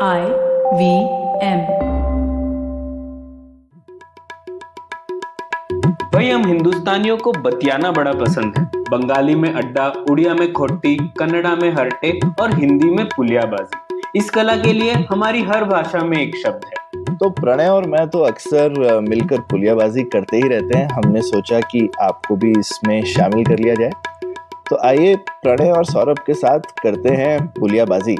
I V M. भाई हम हिंदुस्तानियों को बतियाना बड़ा पसंद है। बंगाली में अड्डा, उड़िया में खोटी, कन्नड़ा में हरटे और हिंदी में पुलियाबाजी। इस कला के लिए हमारी हर भाषा में एक शब्द है। तो प्रणय और मैं तो अक्सर मिलकर पुलियाबाजी करते ही रहते हैं। हमने सोचा कि आपको भी इसमें शामिल कर लिया जाए। तो आइए प्रणय और सौरभ के साथ करते हैं पुलियाबाजी।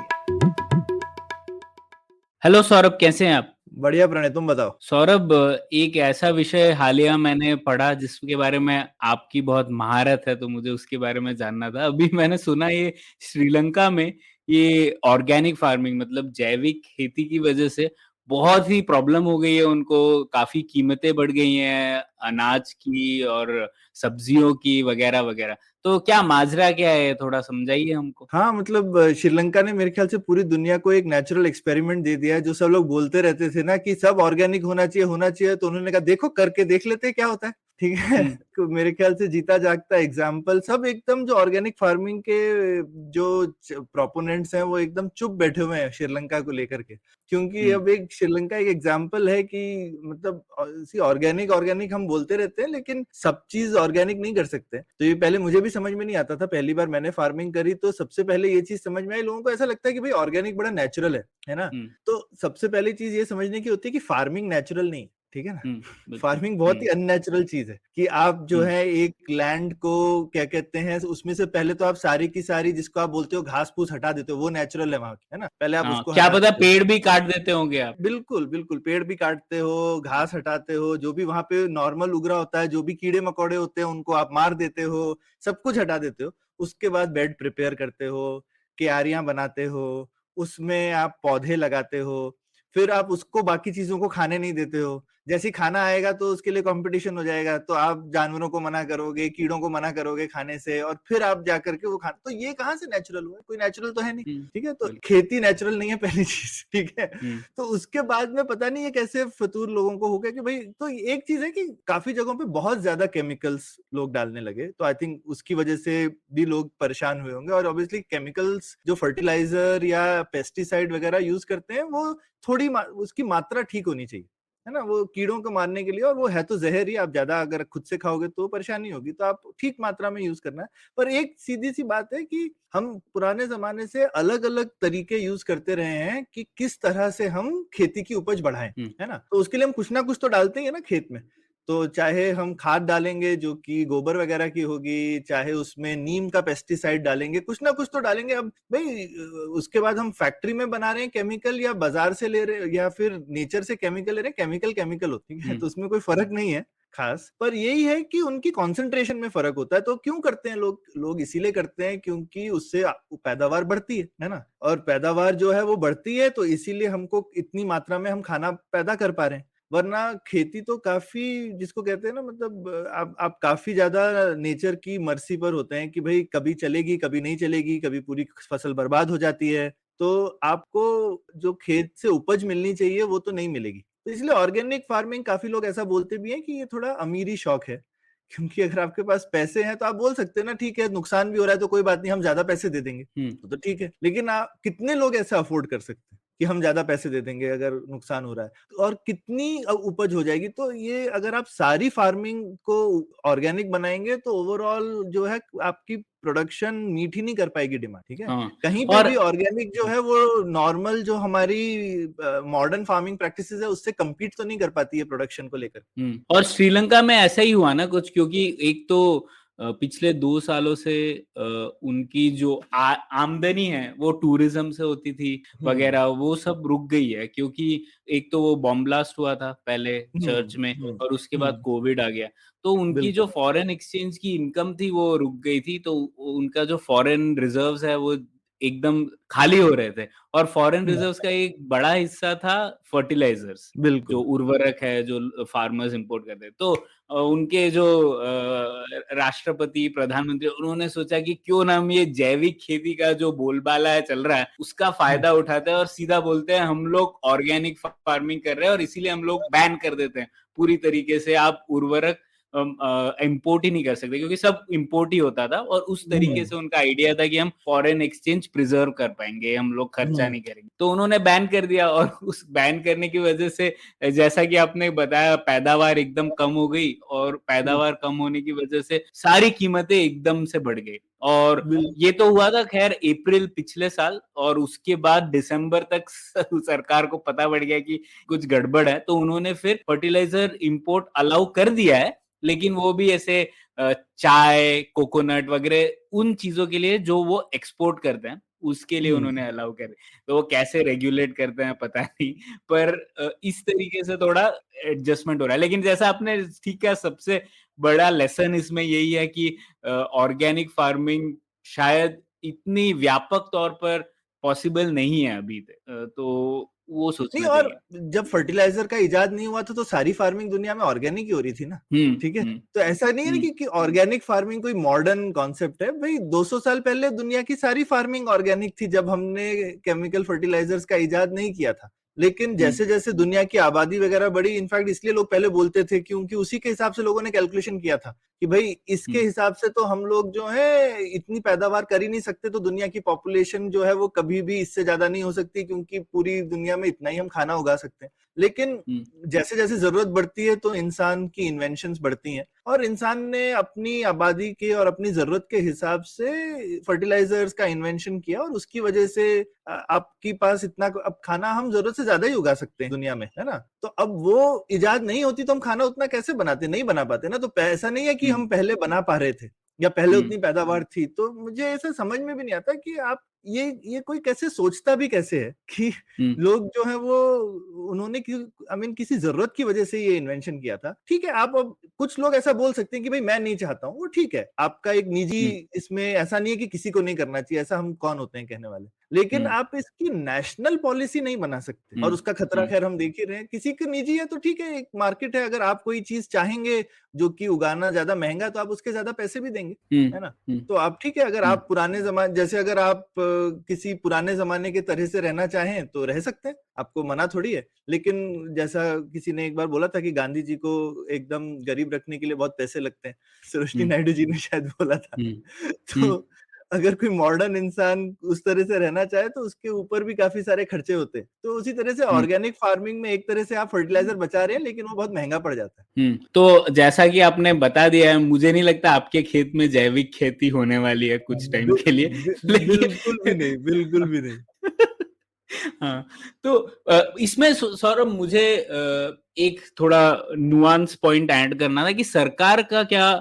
हेलो सौरभ, कैसे हैं आप? बढ़िया प्रणय, तुम बताओ। सौरभ, एक ऐसा विषय हालिया मैंने पढ़ा जिसके बारे में आपकी बहुत महारत है, तो मुझे उसके बारे में जानना था। अभी मैंने सुना ये श्रीलंका में ये ऑर्गेनिक फार्मिंग मतलब जैविक खेती की वजह से बहुत ही प्रॉब्लम हो गई है उनको, काफी कीमतें बढ़ गई हैं अनाज की और सब्जियों की वगैरह वगैरह। तो क्या माजरा क्या है, थोड़ा समझाइए हमको। हाँ, मतलब श्रीलंका ने मेरे ख्याल से पूरी दुनिया को एक नेचुरल एक्सपेरिमेंट दे दिया है। जो सब लोग बोलते रहते थे ना कि सब ऑर्गेनिक होना चाहिए, तो उन्होंने कहा देखो करके देख लेते हैं क्या होता है। ठीक है। तो मेरे ख्याल से जीता जागता एग्जाम्पल सब एकदम जो ऑर्गेनिक फार्मिंग के जो प्रोपोनेंट्स हैं वो एकदम चुप बैठे हुए हैं श्रीलंका को लेकर के, क्योंकि अब एक श्रीलंका एक एग्जाम्पल है कि मतलब ऑर्गेनिक ऑर्गेनिक हम बोलते रहते हैं लेकिन सब चीज ऑर्गेनिक नहीं कर सकते। तो ये पहले मुझे भी समझ में नहीं आता था। पहली बार मैंने फार्मिंग करी तो सबसे पहले ये चीज समझ में आई, लोगों को ऐसा लगता है कि भाई ऑर्गेनिक बड़ा नेचुरल है ना। तो सबसे पहली चीज ये समझने की होती है कि फार्मिंग नेचुरल नहीं, ठीक है ना। फार्मिंग बहुत ही अननेचुरल चीज है कि आप जो है एक लैंड को क्या कहते हैं, उसमें से पहले तो आप सारी की सारी जिसको आप बोलते हो घास फूस हटा देते हो, वो नेचुरल है वहां की, है ना। पहले आप उसको क्या पता पेड़ भी काट देते होंगे आप। बिल्कुल बिल्कुल, पेड़ भी काटते हो, घास हटाते हो, जो भी वहां पे नॉर्मल उग रहा होता है, जो भी कीड़े मकोड़े होते हैं उनको आप मार देते हो, सब कुछ हटा देते हो। उसके बाद बेड प्रिपेयर करते हो, क्यारियां बनाते हो, उसमें आप पौधे लगाते हो, फिर आप उसको बाकी चीजों को खाने नहीं देते हो। जैसे ही खाना आएगा तो उसके लिए कंपटीशन हो जाएगा, तो आप जानवरों को मना करोगे, कीड़ों को मना करोगे खाने से, और फिर आप जाकर के वो खाना। तो ये कहाँ से नेचुरल हुआ? कोई नेचुरल तो है नहीं, ठीक है। तो खेती नेचुरल नहीं है पहली चीज, ठीक है। तो उसके बाद में पता नहीं है कैसे फतूर लोगों को हो गया कि भाई, तो एक चीज है कि काफी जगहों पे बहुत ज्यादा केमिकल्स लोग डालने लगे, तो आई थिंक उसकी वजह से भी लोग परेशान हुए होंगे। और ऑब्वियसली केमिकल्स जो फर्टिलाइजर या पेस्टिसाइड वगैरह यूज करते हैं वो थोड़ी उसकी मात्रा ठीक होनी चाहिए, है ना। वो कीड़ों को मारने के लिए, और वो है तो जहर ही, आप ज्यादा अगर खुद से खाओगे तो परेशानी होगी। तो आप ठीक मात्रा में यूज करना है। पर एक सीधी सी बात है कि हम पुराने जमाने से अलग अलग तरीके यूज करते रहे हैं कि किस तरह से हम खेती की उपज बढ़ाएं, है ना। तो उसके लिए हम कुछ ना कुछ तो डालते ही है ना खेत में। तो चाहे हम खाद डालेंगे जो कि गोबर वगैरह की होगी, चाहे उसमें नीम का पेस्टिसाइड डालेंगे, कुछ ना कुछ तो डालेंगे। अब भाई उसके बाद हम फैक्ट्री में बना रहे हैं केमिकल, या बाजार से ले रहे हैं, या फिर नेचर से केमिकल ले रहे हैं, केमिकल केमिकल होती है। तो उसमें कोई फर्क नहीं है खास, पर यही है कि उनकी कंसंट्रेशन में फर्क होता है। तो क्यों करते हैं लोग इसीलिए करते हैं क्योंकि उससे पैदावार बढ़ती है ना। और पैदावार जो है वो बढ़ती है, तो इसीलिए हमको इतनी मात्रा में हम खाना पैदा कर पा रहे हैं। वरना खेती तो काफी, जिसको कहते हैं ना, मतलब आप काफी ज्यादा नेचर की मर्जी पर होते हैं कि भाई कभी चलेगी कभी नहीं चलेगी, कभी पूरी फसल बर्बाद हो जाती है। तो आपको जो खेत से उपज मिलनी चाहिए वो तो नहीं मिलेगी। तो इसलिए ऑर्गेनिक फार्मिंग, काफी लोग ऐसा बोलते भी हैं कि ये थोड़ा अमीरी शौक है, क्योंकि अगर आपके पास पैसे हैं तो आप बोल सकते हैं ना, ठीक है नुकसान भी हो रहा है तो कोई बात नहीं, हम ज्यादा पैसे दे देंगे, तो ठीक है। लेकिन आप कितने लोग ऐसे अफोर्ड कर सकते हैं कि हम ज्यादा पैसे दे देंगे अगर नुकसान हो रहा है, और कितनी उपज हो जाएगी। तो ये अगर आप सारी फार्मिंग को ऑर्गेनिक बनाएंगे तो ओवरऑल जो है आपकी प्रोडक्शन मीट ही नहीं कर पाएगी डिमांड, ठीक है। कहीं पे भी ऑर्गेनिक जो है वो नॉर्मल जो हमारी मॉडर्न फार्मिंग प्रैक्टिसेस है उससे कम्पीट तो नहीं कर पाती है प्रोडक्शन को लेकर। और श्रीलंका में ऐसा ही हुआ ना कुछ, क्योंकि एक तो पिछले 2 सालों से उनकी जो आमदनी है वो टूरिज्म से होती थी वगैरह, वो सब रुक गई है। क्योंकि एक तो वो बॉम्ब ब्लास्ट हुआ था पहले चर्च में, और उसके बाद कोविड आ गया, तो उनकी जो फॉरेन एक्सचेंज की इनकम थी वो रुक गई थी। तो उनका जो फॉरेन रिजर्व्स है वो एकदम खाली हो रहे थे, और फॉरेन रिजर्व्स का एक बड़ा हिस्सा था फर्टिलाइजर्स, जो उर्वरक है जो फार्मर्स इंपोर्ट करते हैं। तो उनके जो राष्ट्रपति प्रधानमंत्री, उन्होंने सोचा कि क्यों ना हम ये जैविक खेती का जो बोलबाला है चल रहा है उसका फायदा उठाते हैं और सीधा बोलते हैं हम लोग ऑर्गेनिक फार्मिंग कर रहे हैं, और इसीलिए हम लोग बैन कर देते हैं पूरी तरीके से आप उर्वरक इंपोर्ट ही नहीं कर सकते क्योंकि सब इंपोर्ट ही होता था, और उस तरीके से उनका आइडिया था कि हम फॉरेन एक्सचेंज प्रिजर्व कर पाएंगे, हम लोग खर्चा नहीं करेंगे, तो उन्होंने बैन कर दिया। और उस बैन करने की वजह से जैसा कि आपने बताया, पैदावार एकदम कम हो गई, और पैदावार कम होने की वजह से सारी कीमतें एकदम से बढ़ गई। और ये तो हुआ था खैर अप्रैल पिछले साल, और उसके बाद दिसंबर तक सरकार को पता पड़ गया कि कुछ गड़बड़ है, तो उन्होंने फिर फर्टिलाइजर इंपोर्ट अलाउ कर दिया है, लेकिन वो भी ऐसे चाय, कोकोनट वगैरह उन चीजों के लिए जो वो एक्सपोर्ट करते हैं, उसके लिए उन्होंने अलाउ कर। तो वो कैसे रेगुलेट करते हैं पता नहीं, पर इस तरीके से थोड़ा एडजस्टमेंट हो रहा है। लेकिन जैसा आपने ठीक कहा, सबसे बड़ा लेसन इसमें यही है कि ऑर्गेनिक फार्मिंग शायद इतनी व्यापक तौर पर पॉसिबल नहीं है अभी तो वो नहीं, सोचना और चाहिए। जब फर्टिलाइजर का इजाद नहीं हुआ था तो सारी फार्मिंग दुनिया में ऑर्गेनिक ही हो रही थी ना। ठीक है, तो ऐसा नहीं है ना कि ऑर्गेनिक फार्मिंग कोई मॉडर्न कॉन्सेप्ट है भाई। 200 साल पहले दुनिया की सारी फार्मिंग ऑर्गेनिक थी जब हमने केमिकल फर्टिलाइजर्स का इजाद नहीं किया था। लेकिन जैसे जैसे दुनिया की आबादी वगैरह बढ़ी, इनफैक्ट इसलिए लोग पहले बोलते थे क्योंकि उसी के हिसाब से लोगों ने कैलकुलेशन किया था कि भाई इसके हिसाब से तो हम लोग जो है इतनी पैदावार कर ही नहीं सकते, तो दुनिया की पॉपुलेशन जो है वो कभी भी इससे ज्यादा नहीं हो सकती, क्योंकि पूरी दुनिया में इतना ही हम खाना उगा सकते हैं। लेकिन जैसे जैसे जरूरत बढ़ती है तो इंसान की इन्वेंशंस बढ़ती हैं, और इंसान ने अपनी आबादी के और अपनी जरूरत के हिसाब से फर्टिलाइजर्स का इन्वेंशन किया, और उसकी वजह से आपके पास इतना अब खाना हम जरूरत से ज्यादा ही उगा सकते हैं दुनिया में, है ना। तो अब वो इजाद नहीं होती तो हम खाना उतना कैसे बनाते, नहीं बना पाते ना। तो ऐसा नहीं है कि हम पहले बना पा रहे थे या पहले उतनी पैदावार थी। तो मुझे ऐसा समझ में भी नहीं आता कि आप ये कोई कैसे सोचता भी कैसे है कि लोग जो है वो उन्होंने किसी जरूरत की वजह से ये इन्वेंशन किया था। ठीक है, आप अब कुछ लोग ऐसा बोल सकते हैं कि भाई मैं नहीं चाहता हूँ, वो ठीक है, आपका एक निजी, इसमें ऐसा नहीं है कि किसी को नहीं करना चाहिए, ऐसा हम कौन होते हैं कहने वाले। लेकिन आप इसकी नेशनल पॉलिसी नहीं बना सकते, और उसका खतरा खैर हम देख ही रहे हैं। किसी का निजी है तो ठीक है, एक मार्केट है, अगर आप कोई चीज चाहेंगे जो कि उगाना ज्यादा महंगा, तो आप उसके ज्यादा पैसे भी देंगे, है ना। तो आप ठीक है, अगर आप पुराने जमाने जैसे अगर आप किसी पुराने जमाने के तरह से रहना चाहें तो रह सकते हैं, आपको मना थोड़ी है। लेकिन जैसा किसी ने एक बार बोला था कि गांधी जी को एकदम गरीब रखने के लिए बहुत पैसे लगते हैं, सरोजिनी नायडू जी ने शायद बोला था। तो अगर कोई मॉडर्न इंसान उस तरह से रहना चाहे तो उसके ऊपर भी काफी सारे खर्चे होते हैं। तो उसी तरह से ऑर्गेनिक फार्मिंग में एक तरह से आप फर्टिलाइजर बचा रहे हैं, लेकिन वो बहुत महंगा पड़ जाता है। तो जैसा कि आपने बता दिया है, मुझे नहीं लगता आपके खेत में जैविक खेती होने वाली है कुछ टाइम के लिए। बिल्कुल भी नहीं, बिल्कुल भी नहीं। हाँ, तो इसमें सौरभ मुझे एक थोड़ा नुआंस पॉइंट ऐड करना था कि सरकार का क्या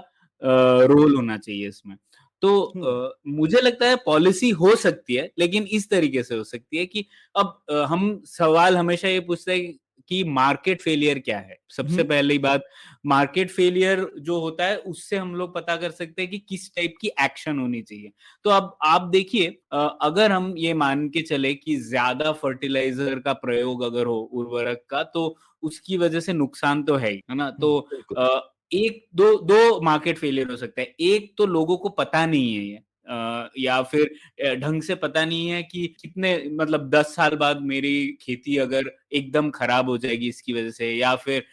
रोल होना चाहिए इसमें। तो मुझे लगता है पॉलिसी हो सकती है, लेकिन इस तरीके से हो सकती है कि अब हम सवाल हमेशा ये पूछते हैं कि मार्केट फेलियर क्या है। सबसे पहली बात, मार्केट फेलियर जो होता है उससे हम लोग पता कर सकते हैं कि किस टाइप की एक्शन होनी चाहिए। तो अब आप देखिए, अगर हम ये मान के चले कि ज्यादा फर्टिलाइजर का प्रयोग अगर हो उर्वरक का, तो उसकी वजह से नुकसान तो है ही, है ना। तो एक दो मार्केट फेलियर हो सकता है। एक तो लोगों को पता नहीं है ये, या फिर ढंग से पता नहीं है कि कितने, मतलब 10 साल बाद मेरी खेती अगर एकदम खराब हो जाएगी इसकी वजह से, या फिर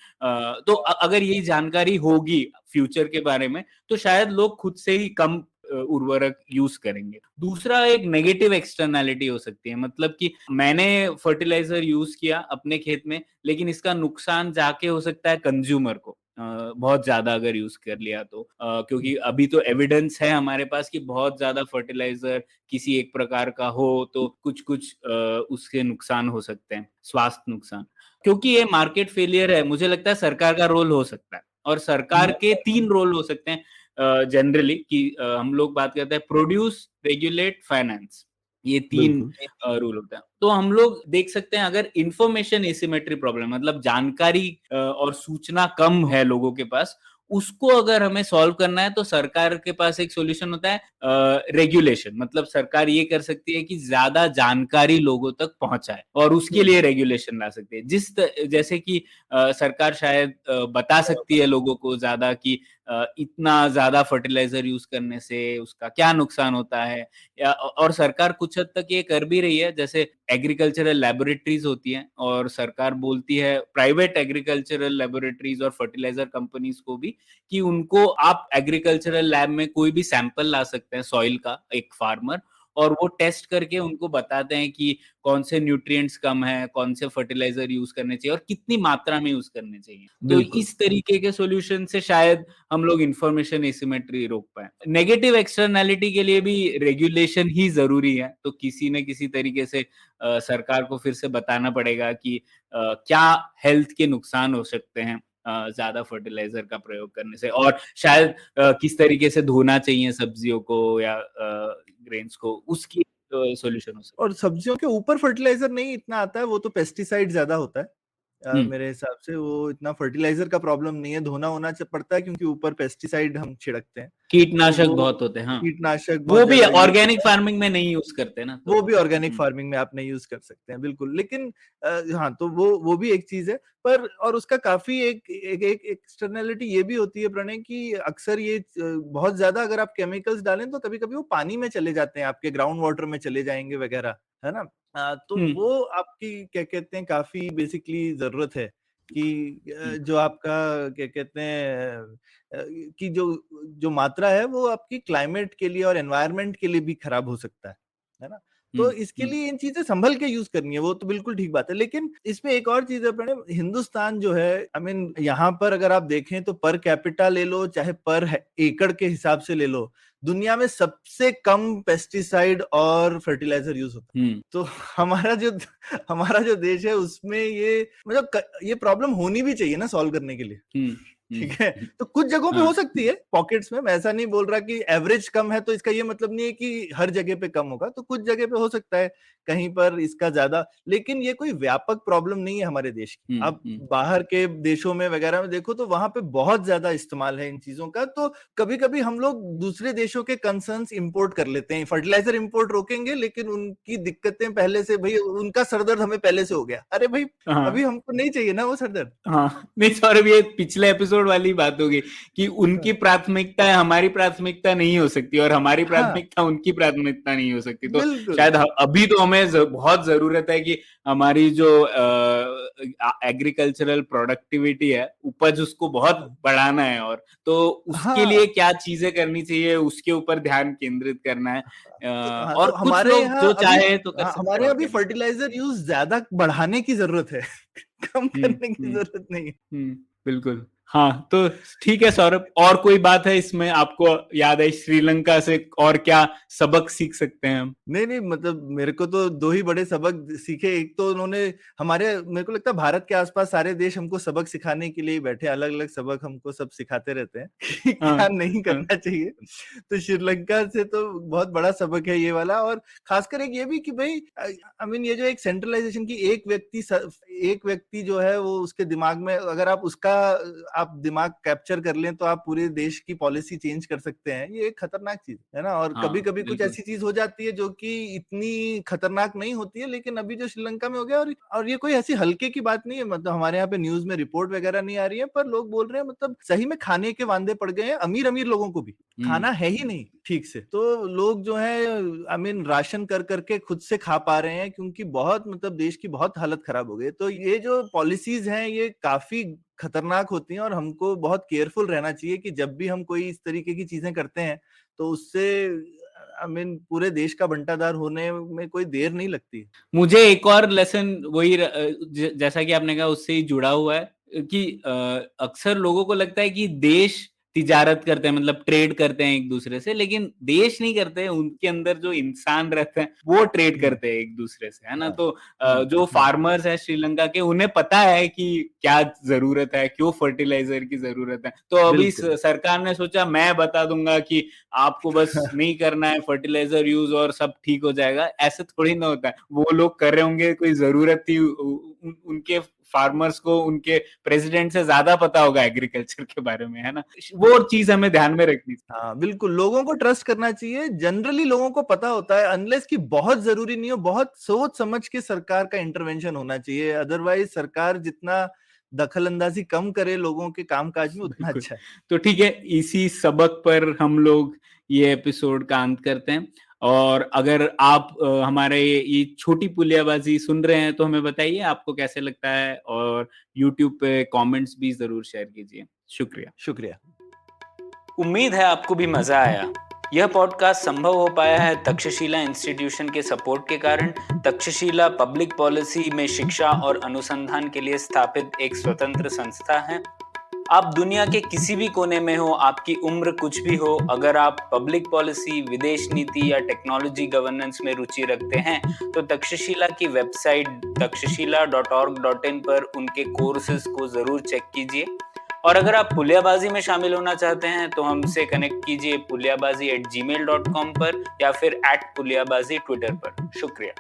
तो अगर ये जानकारी होगी फ्यूचर के बारे में, तो शायद लोग खुद से ही कम उर्वरक यूज करेंगे। दूसरा, एक नेगेटिव एक्सटर्नैलिटी हो सकती है, मतलब कि मैंने फर्टिलाइजर यूज किया अपने खेत में, लेकिन इसका नुकसान जाके हो सकता है कंज्यूमर को, बहुत ज्यादा अगर यूज कर लिया तो, क्योंकि अभी तो एविडेंस है हमारे पास कि बहुत ज्यादा फर्टिलाइजर किसी एक प्रकार का हो तो कुछ कुछ उसके नुकसान हो सकते हैं, स्वास्थ्य नुकसान। क्योंकि ये मार्केट फेलियर है, मुझे लगता है सरकार का रोल हो सकता है, और सरकार के 3 रोल हो सकते हैं जनरली, कि हम लोग बात करते हैं प्रोड्यूस, रेगुलेट, फाइनेंस, ये 3 रूल होता है। तो हम लोग देख सकते हैं, अगर इंफॉर्मेशन एसिमेट्री प्रॉब्लम, मतलब जानकारी और सूचना कम है लोगों के पास, उसको अगर हमें सॉल्व करना है तो सरकार के पास एक सॉल्यूशन होता है रेगुलेशन। मतलब सरकार ये कर सकती है कि ज्यादा जानकारी लोगों तक पहुंचाए, और उसके लिए रेगुलेशन ला सकती है। जैसे कि सरकार शायद बता सकती है लोगों को ज्यादा कि इतना ज्यादा फर्टिलाइजर यूज करने से उसका क्या नुकसान होता है, और सरकार कुछ हद तक ये कर भी रही है। जैसे एग्रीकल्चरल लैबोरेटरीज होती हैं और सरकार बोलती है प्राइवेट एग्रीकल्चरल लैबोरेटरीज और फर्टिलाइजर कंपनीज को भी कि उनको आप एग्रीकल्चरल लैब में कोई भी सैंपल ला सकते हैं सॉइल का, एक फार्मर, और वो टेस्ट करके उनको बताते हैं कि कौन से न्यूट्रिएंट्स कम है, कौन से फर्टिलाइजर यूज करने चाहिए और कितनी मात्रा में यूज करने चाहिए। तो बिल्कुल। इस तरीके के सॉल्यूशन से शायद हम लोग इंफॉर्मेशन एसिमेट्री रोक पाए। नेगेटिव एक्सटर्नैलिटी के लिए भी रेगुलेशन ही जरूरी है, तो किसी न किसी तरीके से सरकार को फिर से बताना पड़ेगा कि क्या हेल्थ के नुकसान हो सकते हैं ज्यादा फर्टिलाइजर का प्रयोग करने से, और शायद किस तरीके से धोना चाहिए सब्जियों को या ग्रेन्स को, उसकी सॉल्यूशन हो सकता और सब्जियों के ऊपर फर्टिलाइजर नहीं इतना आता है, वो तो पेस्टिसाइड ज्यादा होता है। है। मेरे हिसाब से वो इतना फर्टिलाइजर का प्रॉब्लम नहीं है, धोना होना पड़ता है क्योंकि ऊपर पेस्टिसाइड हम छिड़कते हैं, तो कीटनाशक वो बहुत होते हैं, हाँ। कीटनाशक वो बहुत भी ज्यादा यूज ऑर्गेनिक होता है। फार्मिंग में नहीं यूज करते ना, वो तो भी ऑर्गेनिक फार्मिंग में आप नहीं यूज कर सकते हैं, बिल्कुल। लेकिन हाँ, तो वो भी एक चीज है। पर और उसका काफी एक एक्सटर्नैलिटी ये भी होती है प्रणय कि अक्सर ये बहुत ज्यादा अगर आप केमिकल्स डालें तो कभी कभी वो पानी में चले जाते हैं, आपके ग्राउंड वाटर में चले जाएंगे वगैरह, है ना। तो हम्म वो आपकी क्या कहते हैं काफी बेसिकली जरूरत है कि जो आपका क्या कहते हैं कि जो मात्रा है वो आपकी क्लाइमेट के लिए और एनवायरनमेंट के लिए भी खराब हो सकता है ना। तो इसके हम्म लिए इन चीजें संभल के यूज करनी है, वो तो बिल्कुल ठीक बात है। लेकिन इसमें एक और चीज है प्रणय, हिंदुस्तान जो है, आई मीन यहाँ पर अगर आप देखें तो पर कैपिटा ले लो चाहे पर एकड़ के हिसाब से ले लो, दुनिया में सबसे कम पेस्टिसाइड और फर्टिलाइजर यूज होता है। हम्म तो हमारा जो देश है उसमें ये मतलब ये प्रॉब्लम होनी भी चाहिए ना सॉल्व करने के लिए। हम्म ठीक है, तो कुछ जगहों पे हाँ, हो सकती है पॉकेट्स में, मैं ऐसा नहीं बोल रहा कि एवरेज कम है तो इसका ये मतलब नहीं है कि हर जगह पे कम होगा, तो कुछ जगह पे हो सकता है कहीं पर इसका ज्यादा, लेकिन ये कोई व्यापक प्रॉब्लम नहीं है हमारे देश की। आप बाहर के देशों में वगैरह में देखो तो वहां पे बहुत ज्यादा इस्तेमाल है इन चीजों का। तो कभी कभी हम लोग दूसरे देशों के कंसर्न्स इंपोर्ट कर लेते हैं, फर्टिलाइजर इंपोर्ट रोकेंगे लेकिन उनकी दिक्कतें पहले से, भाई उनका सरदर्द हमें पहले से हो गया, अरे भाई हाँ, अभी हमको नहीं चाहिए ना वो सरदर्द। हाँ, नहीं सौरभ, ये पिछले एपिसोड वाली बात होगी कि उनकी प्राथमिकता है हमारी प्राथमिकता नहीं हो सकती और हमारी हाँ, प्राथमिकता उनकी प्राथमिकता नहीं हो सकती। तो बिल्कुल। शायद अभी तो हमें बहुत जरूरत है कि हमारी जो एग्रीकल्चरल प्रोडक्टिविटी है, उपज, उसको बहुत बढ़ाना है, और तो उसके हाँ, लिए क्या चीजें करनी चाहिए उसके ऊपर ध्यान केंद्रित करना है। हाँ, और तो कुछ हमारे लोग यहाँ जो अभी, चाहे तो कर हाँ, सकते हमारे हैं यहाँ अभी ऑर्गेनिक। फर्टिलाइजर यूज ज्यादा बढ़ाने की जरूरत है कम करने की हम्म जरूरत नहीं है। बिल्कुल। हाँ, तो ठीक है सौरभ, और कोई बात है इसमें आपको याद है श्रीलंका से और क्या सबक सीख सकते हैं हम? नहीं नहीं, मतलब मेरे को तो दो ही बड़े सबक सीखे। एक तो उन्होंने मेरे को लगता है भारत के आसपास सारे देश हमको सबक सिखाने के लिए बैठे, अलग अलग सबक हमको सब सिखाते रहते हैं कि हाँ, क्या नहीं हाँ, करना चाहिए। तो श्रीलंका से तो बहुत बड़ा सबक है ये वाला। और खासकर एक ये भी कि भाई आई मीन ये जो एक सेंट्रलाइजेशन की, एक व्यक्ति जो है वो उसके दिमाग में अगर आप उसका आप दिमाग कैप्चर कर लें तो आप पूरे देश की पॉलिसी चेंज कर सकते हैं, ये एक खतरनाक चीज है ना। और कभी हाँ, कभी कुछ बिल्कुल। ऐसी चीज हो जाती है जो कि इतनी खतरनाक नहीं होती है, लेकिन अभी जो श्रीलंका में हो गया, और ये कोई ऐसी हल्के की बात नहीं है, मतलब हमारे यहाँ पे न्यूज में रिपोर्ट वगैरह नहीं आ रही है, पर लोग बोल रहे हैं मतलब सही में खाने के वांदे पड़ गए हैं, अमीर अमीर लोगों को भी खाना है ही नहीं ठीक से। तो लोग जो है आई मीन राशन कर करके खुद से खा पा रहे हैं, क्योंकि बहुत मतलब देश की बहुत हालत खराब हो गई। तो ये जो पॉलिसीज हैं ये काफी खतरनाक होती हैं और हमको बहुत केयरफुल रहना चाहिए कि जब भी हम कोई इस तरीके की चीजें करते हैं तो उससे आई मीन पूरे देश का बंटाधार होने में कोई देर नहीं लगती। मुझे एक और लेसन वही जैसा कि आपने कहा उससे ही जुड़ा हुआ है कि अक्सर लोगों को लगता है कि देश तिजारत करते हैं, मतलब ट्रेड करते हैं एक दूसरे से, लेकिन देश नहीं करते, उनके अंदर जो इंसान रहते हैं वो ट्रेड करते हैं एक दूसरे से, है ना। तो जो फार्मर्स है श्रीलंका के, उन्हें पता है कि क्या जरूरत है, क्यों फर्टिलाइजर की जरूरत है। तो अभी सरकार ने सोचा मैं बता दूंगा कि आपको बस नहीं करना है फर्टिलाइजर यूज और सब ठीक हो जाएगा, ऐसे थोड़ी ना होता है। वो लोग कर रहे होंगे, कोई जरूरत थी, उनके फार्मर्स को उनके प्रेसिडेंट से ज्यादा पता होगा एग्रीकल्चर के बारे में, है ना। वो चीज हमें ध्यान में रखनी चाहिए। हाँ बिल्कुल, लोगों को ट्रस्ट करना चाहिए। जनरली लोगों को पता होता है, अनलेस कि बहुत जरूरी नहीं हो, बहुत सोच समझ के सरकार का इंटरवेंशन होना चाहिए। अदरवाइज सरकार जितना दखल अंदाजी कम करे लोगों के कामकाज में, उतना बिल्कुल। अच्छा है। तो ठीक है, इसी सबक पर हम लोग ये एपिसोड का अंत करते हैं। और अगर आप हमारे ये छोटी पुलियाबाजी सुन रहे हैं तो हमें बताइए आपको कैसे लगता है, और यूट्यूब पे कमेंट्स भी जरूर शेयर कीजिए। शुक्रिया। शुक्रिया। उम्मीद है आपको भी मजा आया। यह पॉडकास्ट संभव हो पाया है तक्षशिला इंस्टीट्यूशन के सपोर्ट के कारण। तक्षशिला पब्लिक पॉलिसी में शिक्षा और अनुसंधान के लिए स्थापित एक स्वतंत्र संस्था है। आप दुनिया के किसी भी कोने में हो, आपकी उम्र कुछ भी हो, अगर आप पब्लिक पॉलिसी, विदेश नीति या टेक्नोलॉजी गवर्नेंस में रुचि रखते हैं तो तक्षशिला की वेबसाइट takshashila.org.in पर उनके कोर्सेज को जरूर चेक कीजिए। और अगर आप पुलियाबाजी में शामिल होना चाहते हैं तो हमसे कनेक्ट कीजिए puliyabazi@gmail.com पर या फिर @puliyabazi ट्विटर पर। शुक्रिया।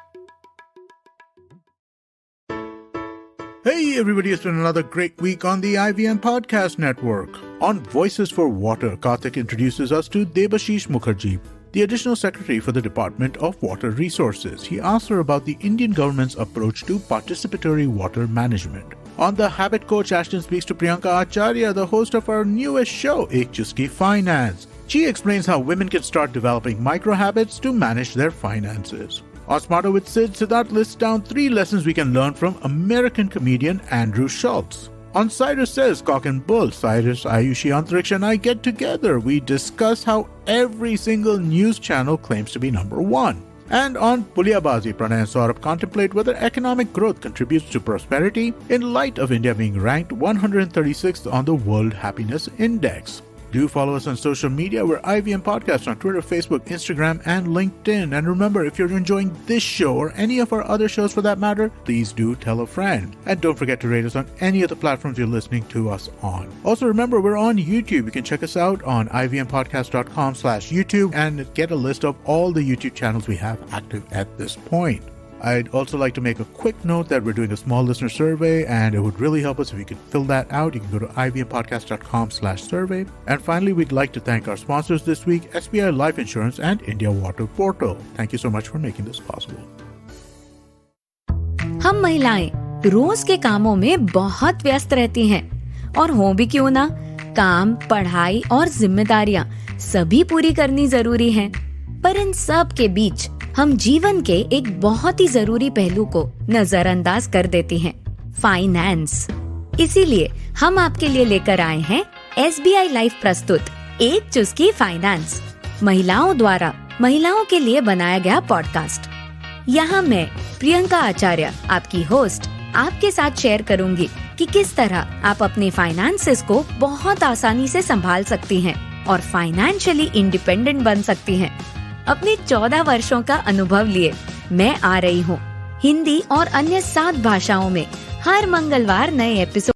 Hey everybody, it's been another great week on the IVM Podcast Network. On Voices for Water, Karthik introduces us to Debashish Mukherjee, the Additional Secretary for the Department of Water Resources. He asks her about the Indian government's approach to participatory water management. On The Habit Coach, Ashton speaks to Priyanka Acharya, the host of our newest show, Ek Chuski Finance. She explains how women can start developing micro-habits to manage their finances. On Smarter with Sid, Siddharth lists down 3 lessons we can learn from American comedian Andrew Schultz. On Cyrus Says Cock and Bull, Cyrus, Ayushi, Antriksh and I get together. We discuss how every single news channel claims to be number 1. And on Puliyabazi, Pranay and Saurabh contemplate whether economic growth contributes to prosperity in light of India being ranked 136th on the World Happiness Index. Do follow us on social media. We're IVM Podcast on Twitter, Facebook, Instagram, and LinkedIn. And remember, if you're enjoying this show or any of our other shows for that matter, please do tell a friend. And don't forget to rate us on any of the platforms you're listening to us on. Also, remember, we're on YouTube. You can check us out on ivmpodcast.com/YouTube and get a list of all the YouTube channels we have active at this point. I'd also like to make a quick note that we're doing a small listener survey, and it would really help us if you could fill that out. You can go to ivmpodcast.com/survey. And finally, we'd like to thank our sponsors this week, SBI Life Insurance and India Water Portal. Thank you so much for making this possible. हम महिलाएं रोज के कामों में बहुत व्यस्त रहती हैं, और हो भी क्यों ना, काम, पढ़ाई और जिम्मेदारियां सभी पूरी करनी जरूरी हैं। पर इन सब के बीच हम जीवन के एक बहुत ही जरूरी पहलू को नजरअंदाज कर देती हैं, फाइनेंस। इसीलिए हम आपके लिए लेकर आए हैं SBI लाइफ प्रस्तुत एक चुस्की फाइनेंस, महिलाओं द्वारा महिलाओं के लिए बनाया गया पॉडकास्ट। यहाँ मैं प्रियंका आचार्य, आपकी होस्ट, आपके साथ शेयर करूंगी कि किस तरह आप अपने फाइनेंसेस को बहुत आसानी से संभाल सकती हैं और फाइनेंशियली इंडिपेंडेंट बन सकती हैं। अपने 14 वर्षों का अनुभव लिए मैं आ रही हूँ हिंदी और अन्य 7 भाषाओं में हर मंगलवार नए एपिसोड